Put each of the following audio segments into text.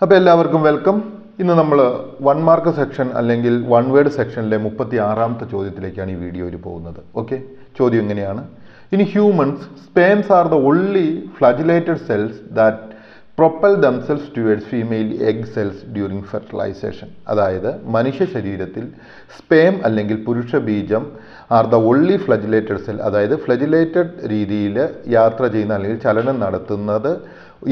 അപ്പോൾ എല്ലാവർക്കും വെൽക്കം. ഇന്ന് നമ്മൾ 1 മാർക്ക് സെക്ഷൻ അല്ലെങ്കിൽ 1 വേർഡ് സെക്ഷനിലെ 36ാമത്തെ ചോദ്യത്തിലേക്കാണ് ഈ വീഡിയോയിൽ പോകുന്നത്. ഓക്കെ, ചോദ്യം എങ്ങനെയാണ്? In humans sperms are the only flagellated cells that propel themselves towards female egg cells during fertilisation. അതായത് മനുഷ്യ ശരീരത്തിൽ സ്പേം അല്ലെങ്കിൽ പുരുഷ ബീജം are the only flagellated cell, അതായത് ഫ്ലജലേറ്റഡ് രീതിയിൽ യാത്ര ചെയ്യുന്ന അല്ലെങ്കിൽ ചലനം നടത്തുന്നത്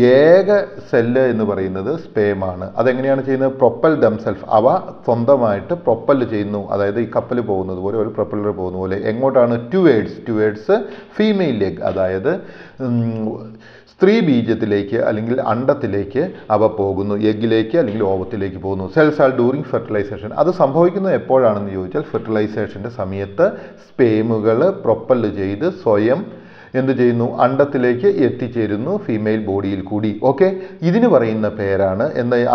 ഏക സെല്ല് എന്ന് പറയുന്നത് സ്പേമാണ്. അതെങ്ങനെയാണ് ചെയ്യുന്നത്? പ്രൊപ്പൽ ദംസെൽഫ്, അവ സ്വന്തമായിട്ട് പ്രൊപ്പൽ ചെയ്യുന്നു. അതായത് ഈ കപ്പൽ പോകുന്നത് പോലെ, ഒരു പ്രൊപ്പല്ലർ പോകുന്ന പോലെ എങ്ങോട്ടാണ്? ടുവേഡ്സ് ഫീമെയിൽ എഗ്, അതായത് സ്ത്രീ ബീജത്തിലേക്ക് അല്ലെങ്കിൽ അണ്ടത്തിലേക്ക് അവ പോകുന്നു, എഗ്ഗിലേക്ക് അല്ലെങ്കിൽ ഓവത്തിലേക്ക് പോകുന്നു. Cells are during fertilisation. അത് സംഭവിക്കുന്നത് എപ്പോഴാണെന്ന് ചോദിച്ചാൽ ഫെർട്ടിലൈസേഷൻ്റെ സമയത്ത് സ്പേമുകൾ പ്രൊപ്പൽ ചെയ്ത് സ്വയം എന്ത് ചെയ്യുന്നു? അണ്ടത്തിലേക്ക് എത്തിച്ചേരുന്നു ഫീമെയിൽ ബോഡിയിൽ കൂടി. ഓക്കെ, ഇതിന് പറയുന്ന പേരാണ്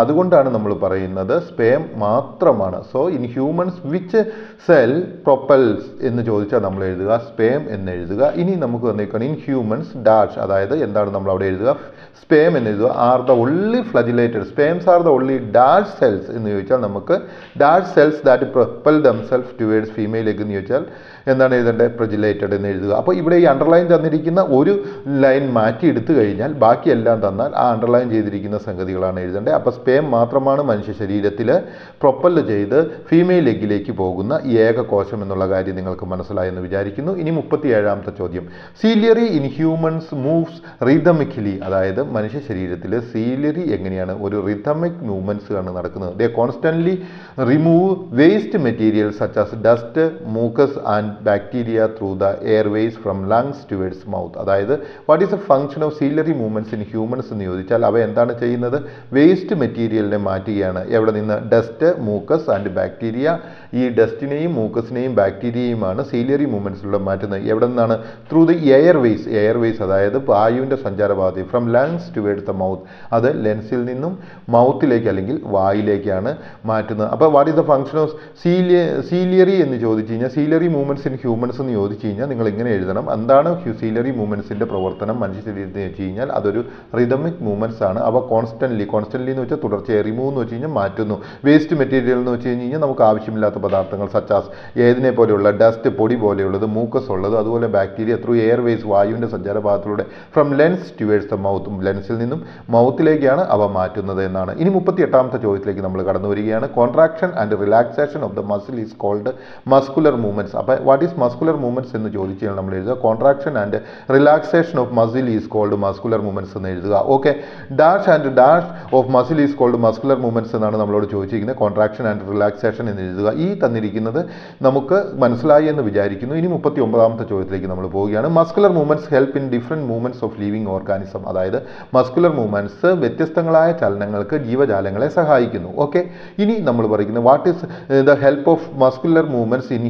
അതുകൊണ്ടാണ് നമ്മൾ പറയുന്നത് സ്പേം മാത്രമാണ്. So in humans which cell propels എന്ന് ചോദിച്ചാൽ നമ്മൾ എഴുതുക സ്പേം എന്ന് എഴുതുക. ഇനി നമുക്ക് വന്നേക്കാണ് ഇൻ ഹ്യൂമൻസ് ഡാഷ്, അതായത് എന്താണ് നമ്മൾ അവിടെ എഴുതുക? സ്പേം എന്ന് എഴുതുക. R the only flagellated sperms are the only dash cells എന്ന് ചോദിച്ചാൽ നമുക്ക് dash cells that Propel themself towards female egg എന്ന് ചോദിച്ചാൽ എന്താണ് എഴുതേണ്ടത്? പ്രജലേറ്റഡ് എന്ന് എഴുതുക. അപ്പോൾ ഇവിടെ ഈ അണ്ടർലൈൻ തന്നിരിക്കുന്ന ഒരു ലൈൻ മാറ്റി എടുത്തു കഴിഞ്ഞാൽ ബാക്കിയെല്ലാം തന്നാൽ ആ അണ്ടർലൈൻ ചെയ്തിരിക്കുന്ന സംഗതികളാണ് എഴുതേണ്ടത്. അപ്പോൾ സ്പേം മാത്രമാണ് മനുഷ്യ ശരീരത്തിൽ പ്രൊപ്പൽ ചെയ്ത് ഫീമെയിൽ എഗ്ഗിലേക്ക് പോകുന്ന ഏക കോശം എന്നുള്ള കാര്യം നിങ്ങൾക്ക് മനസ്സിലായെന്ന് വിചാരിക്കുന്നു. ഇനി 37ാമത്തെ ചോദ്യം. സീലിയറി ഇൻ ഹ്യൂമൻസ് മൂവ്സ് റിതമിക്കലി, അതായത് മനുഷ്യ ശരീരത്തിൽ സീലിയറി എങ്ങനെയാണ്? ഒരു റിതമിക് മൂവ്മെൻറ്റ്സ് ആണ് നടക്കുന്നത്. They constantly remove waste material such as dust, mucus and bacteria through the airways from lungs towards mouth. അതായത് what is a function of ciliary movements in humans എന്ന് ചോദിച്ചാൽ അവ എന്താണ് ചെയ്യുന്നത്? വേസ്റ്റ് മെറ്റീരിയലിനെ മാറ്റുകയാണ്. എവിടെ നിന്ന്? Dust, mucus and bacteria. ഈ ഡസ്റ്റിനെയും മൂക്കസിനെയും ബാക്ടീരിയയുമാണ് സീലിയറി മൂവ്മെൻറ്റ്സിലൂടെ മാറ്റുന്നത്. എവിടെ നിന്നാണ്? ത്രൂ ദി എയർവേസ്, അതായത് വായുവിൻ്റെ സഞ്ചാരപാത. From lungs towards the mouth, അത് ലെൻസിൽ നിന്നും മൗത്തിലേക്ക് അല്ലെങ്കിൽ വായിലേക്കാണ് മാറ്റുന്നത്. അപ്പോൾ what is the function of ciliary എന്ന് ചോദിച്ചു കഴിഞ്ഞാൽ, സീലിയറി മൂവ്മെൻറ്റ്സ് ഇൻ ഹ്യൂമൻസ് എന്ന് ചോദിച്ചു കഴിഞ്ഞാൽ നിങ്ങൾ ഇങ്ങനെ എഴുതണം. എന്താണ് സീലിയറി മൂവ്മെൻറ്റ്സിൻ്റെ പ്രവർത്തനം മനുഷ്യ ശരീരത്തിൽ വെച്ച് കഴിഞ്ഞാൽ അതൊരു റിതമിക് മൂവ്മെൻറ്റ്സ് ആണ്. അവ കോൺസ്റ്റന്റ്ലി എന്ന് വെച്ചാൽ തുടർച്ചയായി, റിമൂവ് എന്ന് വെച്ച് കഴിഞ്ഞാൽ മാറ്റുന്നു. വേസ്റ്റ് മെറ്റീരിയൽ എന്ന് വെച്ച് കഴിഞ്ഞാൽ നമുക്ക് ആവശ്യമില്ലാത്ത പദാർത്ഥങ്ങൾ സച്ചാസ് ഏതിനെ പോലെയുള്ള ഡസ്റ്റ്, പൊടി പോലെയുള്ളത്, മൂക്കസ് ഉള്ളത്, അതുപോലെ ബാക്ടീരിയ ത്രൂ എയർവേസ് വായുവിൻ്റെ സഞ്ചാരപാതത്തിലൂടെ from lungs towards the mouth, ലെൻസിൽ നിന്നും മൗത്തിലേക്കാണ് അവ മാറ്റുന്നത് എന്നാണ്. ഇനി 38ാമത്തെ ചോദ്യത്തിലേക്ക് നമ്മൾ കടന്നു വരികയാണ്. Contraction and relaxation of the muscle is called muscular movements. അപ്പോൾ വാട്ട് ഈസ് മസ്കുലർ മൂവ്മെൻറ്റ്സ് എന്ന് ചോദിച്ചു കഴിഞ്ഞാൽ നമ്മൾ എഴുതുക contraction and relaxation of muscle is called muscular movements എന്ന് എഴുതുക. Okay, dash and dash of muscle is called muscular movements എന്നാണ് നമ്മളോട് ചോദിച്ചിരിക്കുന്നത്. കോൺട്രാക്ഷൻ ആൻഡ് റിലാക്സേഷൻ എന്ന് എഴുതുക. ഈ തന്നിരിക്കുന്നത് നമുക്ക് മനസ്സിലായി എന്ന് വിചാരിക്കുന്നു. ഇനി 39ാമത്തെ ചോദ്യത്തിലേക്ക് നമ്മൾ പോവുകയാണ്. Muscular movements help in different movements of living organism. അതായത് മസ്കുലർ മൂവ്മെൻറ്റ്സ് വ്യത്യസ്തങ്ങളായ ചലനങ്ങൾക്ക് ജീവജാലങ്ങളെ സഹായിക്കുന്നു. ഓക്കെ, ഇനി നമ്മൾ പറയുന്നത് what is the help of muscular movements in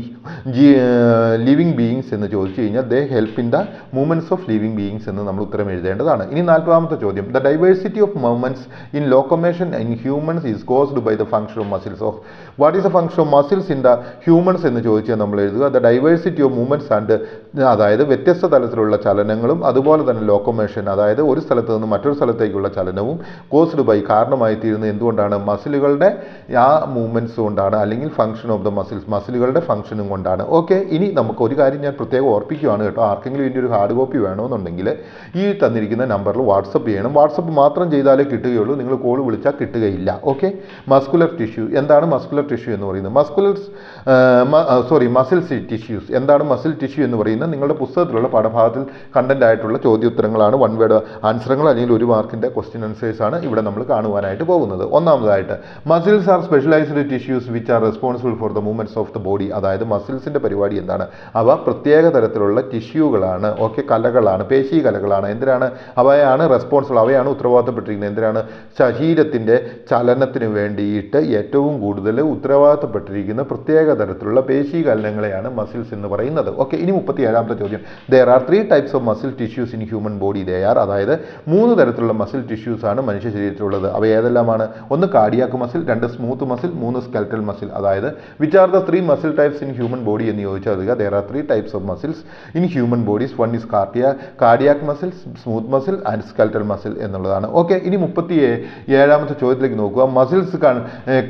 living beings എന്ന് ചോദിച്ചു കഴിഞ്ഞാൽ they help in the movements of living beings എന്ന് നമ്മൾ ഉത്തരം എഴുതേണ്ടതാണ്. ഇനി 40ാമത്തെ ചോദ്യം. The diversity of movements in locomotion in humans is caused by the function of muscles of what is the function of muscles in the humans എന്ന് ചോദിച്ചാൽ നമ്മൾ എഴുതുക the diversity of movements and, അതായത് വ്യത്യസ്ത തലത്തിലുള്ള ചലനങ്ങളും അതുപോലെ തന്നെ ലോക്കോമേഷൻ, അതായത് ഒരു സ്ഥലത്ത് നിന്ന് മറ്റൊരു സ്ഥലത്തേക്കുള്ള ചലനവും കോസ്ഡ് ബൈ കാരണമായി തീരുന്നത് എന്തുകൊണ്ടാണ്? മസിലുകളുടെ ആ മൂവ്മെൻറ്റ്സ് കൊണ്ടാണ്, അല്ലെങ്കിൽ ഫംഗ്ഷൻ ഓഫ് ദ മസിലുകളുടെ ഫംഗ്ഷനും കൊണ്ടാണ്. ഓക്കെ, ഇനി നമുക്ക് ഒരു കാര്യം ഞാൻ പ്രത്യേകം ഓർപ്പിക്കുകയാണ് കേട്ടോ. ആർക്കെങ്കിലും ഇതിൻ്റെ ഒരു ഹാർഡ് കോപ്പി വേണമെന്നുണ്ടെങ്കിൽ ഈ തന്നിരിക്കുന്ന നമ്പറിൽ വാട്സപ്പ് ചെയ്യണം. വാട്സപ്പ് മാത്രം ചെയ്താലേ കിട്ടുകയുള്ളൂ, നിങ്ങൾ കോൾ വിളിച്ചാൽ കിട്ടുകയില്ല. Okay, muscular tissue. എന്താണ് മസ്കുലർ ടിഷ്യൂ എന്ന് പറയുന്നത്? Muscle tissues. എന്താണ് മസിൽ ടിഷ്യൂ എന്ന് പറയുന്നത്? നിങ്ങളുടെ പുസ്തകത്തിലുള്ള പാഠഭാഗത്തിൽ കണ്ടന്റ് ആയിട്ടുള്ള ചോദ്യോത്തരങ്ങളാണ്, 1 വേർഡ് ആൻസറുകൾ അല്ലെങ്കിൽ 1 മാർക്കിൻ്റെ ക്വസ്റ്റ്യൻ ആൻസേഴ്സ് ആണ് ഇവിടെ നമ്മൾ കാണുവാനായിട്ട് പോകുന്നത്. ഒന്നാമതായിട്ട് muscles R specialised tissues which are responsible for the movements of the body. അതായത് മസിൽസിൻ്റെ പരിപാടി എന്താണ്? അവ പ്രത്യേക തരത്തിലുള്ള ടിഷ്യൂകളാണ്. ഓക്കെ, കലകളാണ്, പേശി കലകളാണ്. എന്തിനാണ്? അവയാണ് റെസ്പോൺസിബിൾ, അവയാണ് ഉത്തരവാദിത്തപ്പെട്ടിരിക്കുന്നത്. എന്തിനാണ്? ശരീരത്തിൻ്റെ ചലനത്തിന് വേണ്ടിയിട്ട് ഏറ്റവും കൂടുതൽ ഉത്തരവാദിത്തപ്പെട്ടിരിക്കുന്ന പ്രത്യേക തരത്തിലുള്ള പേശി കലനങ്ങളെയാണ് മസിൽസ് എന്ന് പറയുന്നത്. ഓക്കെ, ഇനി 37ാമത്തെ ചോദ്യം. There are 3 types of muscle tissues in human body. അതായത് 3 തരത്തിലുള്ള മസിൽ ടിഷ്യൂസ് ആണ് മനുഷ്യ ശരീരത്തിലുള്ളത്. അവ ഏതെല്ലാമാണ്? 1 cardiac muscle, 2 smooth muscle, 3 skeletal muscle. അതായത് which are the 3 muscle types in human body എന്ന് ചോദിച്ചാൽ there are 3 types of muscles in human bodies. Which one is cardiac muscle, smooth muscle and skeletal muscle എന്നുള്ളതാണ്. Okay, ഇനി 37ാമത്തെ ചോദ്യത്തിലേക്ക് നോക്കുക. Muscles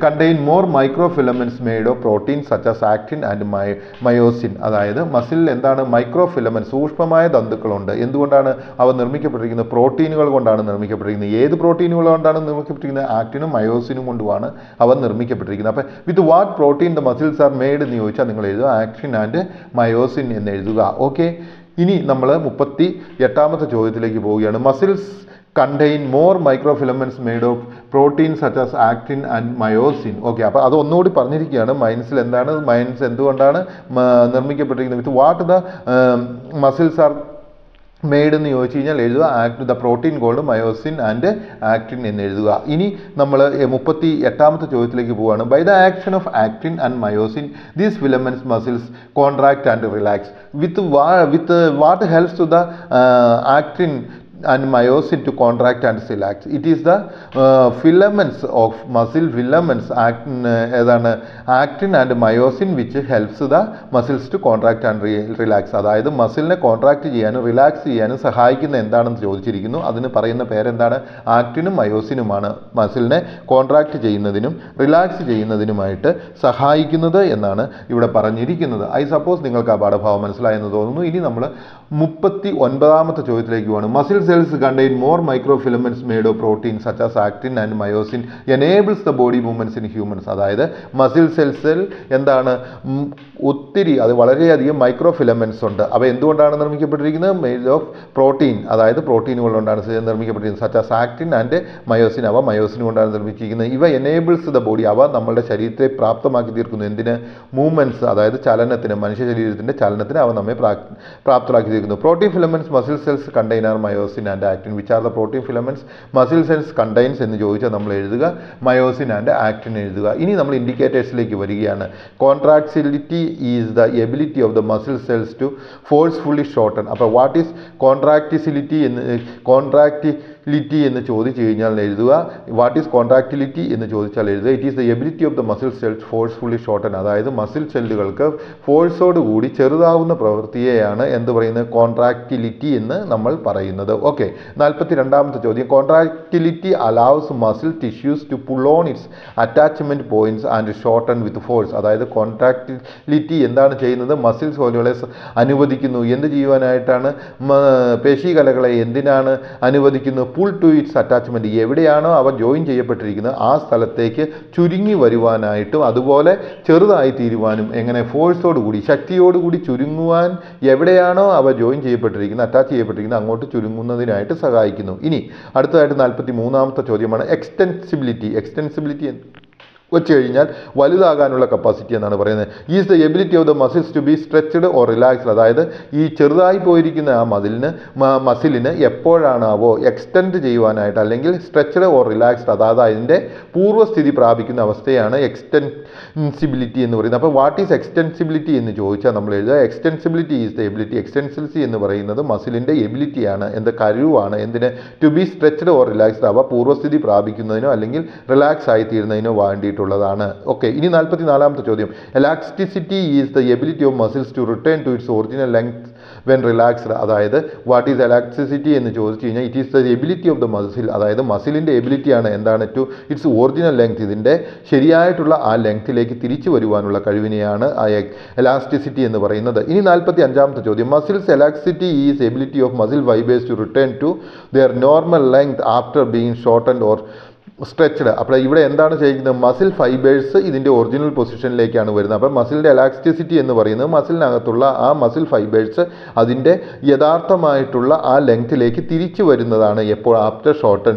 contain more micro filaments made of protein such as actin and myosin. അതായത് മസിലിൽ എന്താണ് micro filament, സൂക്ഷ്മമായ തന്തുക്കളുണ്ട്. എന്തുകൊണ്ടാണ് അവ നിർമ്മിക്കപ്പെട്ടിരിക്കുന്നത്? പ്രോട്ടീനുകൾ കൊണ്ടാണ് നിർമ്മിക്കപ്പെട്ടിരിക്കുന്നത്. ഏത് പ്രോട്ടീനുകൾ കൊണ്ടാണ് നിർമ്മിക്കപ്പെട്ടിരിക്കുന്നത്? ആക്ടിനും മയോസിനും കൊണ്ടുമാണ് അവ നിർമ്മിക്കപ്പെട്ടിരിക്കുന്നത്. അപ്പം with what protein the muscles are made എന്ന് ചോദിച്ചാൽ നിങ്ങൾ എഴുതുക ആക്ടിൻ ആൻഡ് മയോസിൻ എന്ന് എഴുതുക. ഓക്കെ, ഇനി നമ്മൾ 38ാമത്തെ ചോദ്യത്തിലേക്ക് പോവുകയാണ്. Muscles contain more microfilaments made of protein such as actin and myosin. Okay, അപ്പോൾ അത് ഒന്നുകൂടി പറഞ്ഞിരിക്കുകയാണ്. മൈൻസിൽ എന്താണ്, മൈൻസ് എന്തുകൊണ്ടാണ് നിർമ്മിക്കപ്പെട്ടിരിക്കുന്നത്? With what the muscles are made എന്ന് ചോദിച്ചു കഴിഞ്ഞാൽ എഴുതുക the protein called myosin and actin എന്ന് എഴുതുക. ഇനി നമ്മൾ 38ാമത്തെ ചോദ്യത്തിലേക്ക് പോവുകയാണ്. By the action of actin and myosin these filaments muscles contract and relax. With what helps to the actin and myosin to contract and relax. It is the filaments of muscle filaments actin and myosin which helps the muscles to contract and relax. അതായത് മസിലിനെ contract ചെയ്യാനും relax ചെയ്യാനും സഹായിക്കുന്ന എന്താണെന്ന് ചോദിച്ചിരിക്കുന്നു. അതിന് പറയുന്ന പേരെന്താണ്? ആക്ടിനും മയോസിനുമാണ് മസിലിനെ contract ചെയ്യുന്നതിനും relax ചെയ്യുന്നതിനുമായിട്ട് സഹായിക്കുന്നത് എന്നാണ് ഇവിടെ പറഞ്ഞിരിക്കുന്നത്. ഐ സപ്പോസ് നിങ്ങൾക്ക് ആ പാഠഭാവം മനസ്സിലായെന്ന് തോന്നുന്നു. ഇനി നമ്മൾ 39ാമത്തെ ചോദ്യത്തിലേക്ക് പോവാണ്. Muscle cells contain more microfilaments made of protein such as actin and myosin enables the body movements in humans. അതായത് മസിൽ സെൽസിൽ എന്താണ് ഒത്തിരി, അത് വളരെയധികം മൈക്രോഫിലമെന്റ്സ് ഉണ്ട്. അവ എന്തുകൊണ്ടാണ് നിർമ്മിക്കപ്പെട്ടിരിക്കുന്നത്? മെയ്ഡ് ഓഫ് പ്രോട്ടീൻ, അതായത് പ്രോട്ടീനുകൾ കൊണ്ടാണ് നിർമ്മിക്കപ്പെട്ടിരിക്കുന്നത്. Such as actin and myosin, അവ മയോസിൻ കൊണ്ടാണ് നിർമ്മിച്ചിരിക്കുന്നത്. ഇവ എനേബിൾസ് ദ ബോഡി, അവ നമ്മളുടെ ശരീരത്തെ പ്രാപ്തമാക്കി തീർക്കുന്നു. എന്തിന്? മൂവ്മെന്റ്സ്, അതായത് ചലനത്തിന്, മനുഷ്യ ശരീരത്തിന്റെ ചലനത്തിന് അവ നമ്മെ പ്രാപ്തരാക്കി തീർക്കുന്നു. Protein filaments muscle cells container myosin and actin. Which are the protein filaments muscle cells contains എന്ന് ചോദിച്ചാൽ നമ്മൾ എഴുതുക മയോസിൻ ആൻഡ് ആക്ടിൻ എഴുതുക. ഇനി നമ്മൾ ഇൻഡിക്കേറ്റേഴ്സിലേക്ക് വരികയാണ്. Contractility is the ability of the muscle cells to forcefully shorten. അപ്പോൾ വാട്ട് ഈസ് കോൺട്രാക്റ്റിസിലിറ്റി എന്ന് ചോദിച്ചു കഴിഞ്ഞാൽ എഴുതുക വാട്ട് ഈസ് കോൺട്രാക്റ്റിലിറ്റി എന്ന് ചോദിച്ചാൽ എഴുതുക it is the ability of the muscle cells forcefully shorten. അതായത് മസിൽ സെല്ലുകൾക്ക് ഫോഴ്സോട് കൂടി ചെറുതാവുന്ന പ്രവൃത്തിയെയാണ് എന്ത് പറയുന്നത്? കോൺട്രാക്റ്റിലിറ്റി എന്ന് നമ്മൾ പറയുന്നത്. ഓക്കെ, 42ാമത്തെ ചോദ്യം. Contractility allows muscle tissues to pull on its attachment points and shorten with force. അതായത് കോൺട്രാക്റ്റിലിറ്റി എന്താണ് ചെയ്യുന്നത്? മസിൽ സോലുകളെ അനുവദിക്കുന്നു. എന്ത് ചെയ്യുവാനായിട്ടാണ്? പേശീകലകളെ എന്തിനാണ് അനുവദിക്കുന്നത്? പുൾ ടു ഇറ്റ്സ് അറ്റാച്ച്മെന്റ്, എവിടെയാണോ അവ ജോയിൻ ചെയ്യപ്പെട്ടിരിക്കുന്നത് ആ സ്ഥലത്തേക്ക് ചുരുങ്ങി വരുവാനായിട്ടും അതുപോലെ ചെറുതായി തീരുവാനും. എങ്ങനെ? ഫോഴ്സോടുകൂടി, ശക്തിയോടുകൂടി ചുരുങ്ങുവാൻ എവിടെയാണോ അവ ജോയിൻ ചെയ്യപ്പെട്ടിരിക്കുന്നത്, അറ്റാച്ച് ചെയ്യപ്പെട്ടിരിക്കുന്നത്, അങ്ങോട്ട് ചുരുങ്ങുന്നതിനായിട്ട് സഹായിക്കുന്നു. ഇനി അടുത്തതായിട്ട് 43ാമത്തെ ചോദ്യമാണ് എക്സ്റ്റെൻസിബിലിറ്റി വെച്ച് കഴിഞ്ഞാൽ വലുതാകാനുള്ള കപ്പാസിറ്റി എന്നാണ് പറയുന്നത്. Is the ability of the muscles to be stretched or relaxed. അതായത് ഈ ചെറുതായി പോയിരിക്കുന്ന ആ മസിലിന് എപ്പോഴാണാവോ എക്സ്റ്റെൻഡ് ചെയ്യുവാനായിട്ട് അല്ലെങ്കിൽ സ്ട്രെച്ച്ഡ് ഓർ റിലാക്സ്ഡ്, അതായത് അതിൻ്റെ പൂർവ്വസ്ഥിതി പ്രാപിക്കുന്ന അവസ്ഥയാണ് എക്സ്റ്റെൻസിബിലിറ്റി എന്ന് പറയുന്നത്. അപ്പോൾ വാട്ട് ഈസ് എക്സ്റ്റെൻസിബിലിറ്റി എന്ന് ചോദിച്ചാൽ നമ്മൾ എഴുതുക extensibility is the ability. Extensibility എന്ന് പറയുന്നത് മസിലിൻ്റെ എബിലിറ്റിയാണ്, കഴിവാണ്. എന്തിന്? To be stretched or relaxed, അവ പൂർവ്വസ്ഥിതി പ്രാപിക്കുന്നതിനോ അല്ലെങ്കിൽ റിലാക്സ് ആയിത്തീരുന്നതിനോ വേണ്ടിയിട്ടുള്ളതാണ്. ഓക്കെ, ഇനി 44ാമത്തെ ചോദ്യം. Elasticity is the ability of muscles to return to its original length when relaxed. അതായത് വാട്ട് ഈസ് എലാസ്റ്റിസിറ്റി എന്ന് ചോദിച്ചു കഴിഞ്ഞാൽ it is the ability of the muscle, അതായത് മസിലിൻ്റെ എബിലിറ്റിയാണ് എന്താണ്? ടു ഇറ്റ്സ് ഒറിജിനൽ ലെങ്ത്, ഇതിൻ്റെ ശരിയായിട്ടുള്ള ആ ലെങ്ത്തിലേക്ക് തിരിച്ചു വരുവാനുള്ള കഴിവിനെയാണ് ആ എലാസ്റ്റിസിറ്റി എന്ന് പറയുന്നത്. ഇനി 45ാമത്തെ ചോദ്യം. Muscles elasticity is ability of muscle fibres to return to their normal length after being shortened or stretched. അപ്പോൾ ഇവിടെ എന്താണ് ചെയ്യുന്നത്? മസിൽ ഫൈബേഴ്സ് ഇതിൻ്റെ ഒറിജിനൽ പൊസിഷനിലേക്കാണ് വരുന്നത്. അപ്പോൾ മസിലിൻ്റെ എലാസ്റ്റിസിറ്റി എന്ന് പറയുന്നത് മസിലിനകത്തുള്ള ആ മസിൽ ഫൈബേഴ്സ് അതിൻ്റെ യഥാർത്ഥമായിട്ടുള്ള ആ ലെങ്ത്തിലേക്ക് തിരിച്ചു വരുന്നതാണ്. എപ്പോൾ? ആഫ്റ്റർ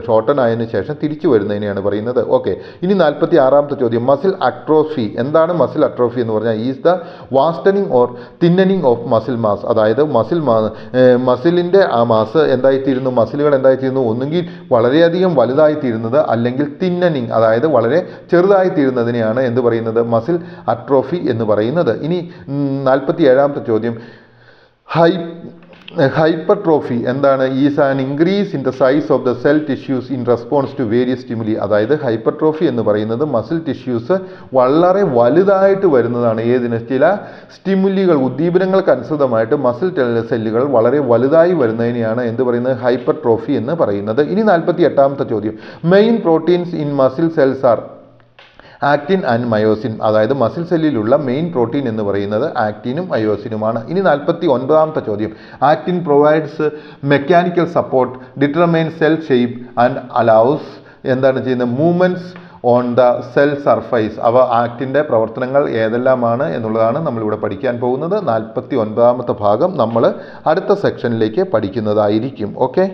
ഷോർട്ടൺ ആയതിനു ശേഷം തിരിച്ചു വരുന്നതിനെയാണ് പറയുന്നത്. ഓക്കെ, ഇനി 46ാമത്തെ ചോദ്യം. Muscle atrophy. എന്താണ് മസിൽ അട്രോഫി എന്ന് പറഞ്ഞാൽ? Is the wasting or thinning of muscle mass. അതായത് മസിലിൻ്റെ ആ മാസ് എന്തായിത്തീരുന്നു? മസിലുകൾ എന്തായിത്തീരുന്നു? ഒന്നുകിൽ വളരെയധികം വലുതായിത്തീരുന്നത് അല്ലെങ്കിൽ തിന്നനിങ്, അതായത് വളരെ ചെറുതായി തീരുന്നതിനെയാണ് എന്ത് പറയുന്നത്? മസിൽ അട്രോഫി എന്ന് പറയുന്നത്. ഇനി 47ാമത്തെ ചോദ്യം. ഹൈപ്പർട്രോഫി എന്താണ്? Is an increase in the size of the cell tissues in response to various stimuli. അതായത് ഹൈപ്പർട്രോഫി എന്ന് പറയുന്നത് മസിൽ ടിഷ്യൂസ് വളരെ വലുതായിട്ട് വരുന്നതാണ്. ഏതിന്? ചില സ്റ്റിമുലികൾ, ഉദ്ദീപനങ്ങൾക്ക് അനുസൃതമായിട്ട് മസിൽ സെല്ലുകൾ വളരെ വലുതായി വരുന്നതിനെയാണ് എന്ത് പറയുന്നത്? ഹൈപ്പർട്രോഫി എന്ന് പറയുന്നത്. ഇനി 48ാമത്തെ ചോദ്യം. Main proteins in muscle cells are actin and myosin. അതായത് മസിൽ സെല്ലിലുള്ള മെയിൻ പ്രോട്ടീൻ എന്ന് പറയുന്നത് ആക്റ്റിനും മയോസിനുമാണ്. ഇനി 49ാമത്തെ ചോദ്യം. Actin provides mechanical support, determine cell shape and allows എന്താണ് ചെയ്യുന്നത്? Movements on the cell surface. അവ ആക്റ്റിൻ്റെ പ്രവർത്തനങ്ങൾ ഏതെല്ലാമാണ് എന്നുള്ളതാണ് നമ്മളിവിടെ പഠിക്കാൻ പോകുന്നത്. 49ാമത്തെ ഭാഗം നമ്മൾ അടുത്ത സെക്ഷനിലേക്ക് പഠിക്കുന്നതായിരിക്കും. ഓക്കെ.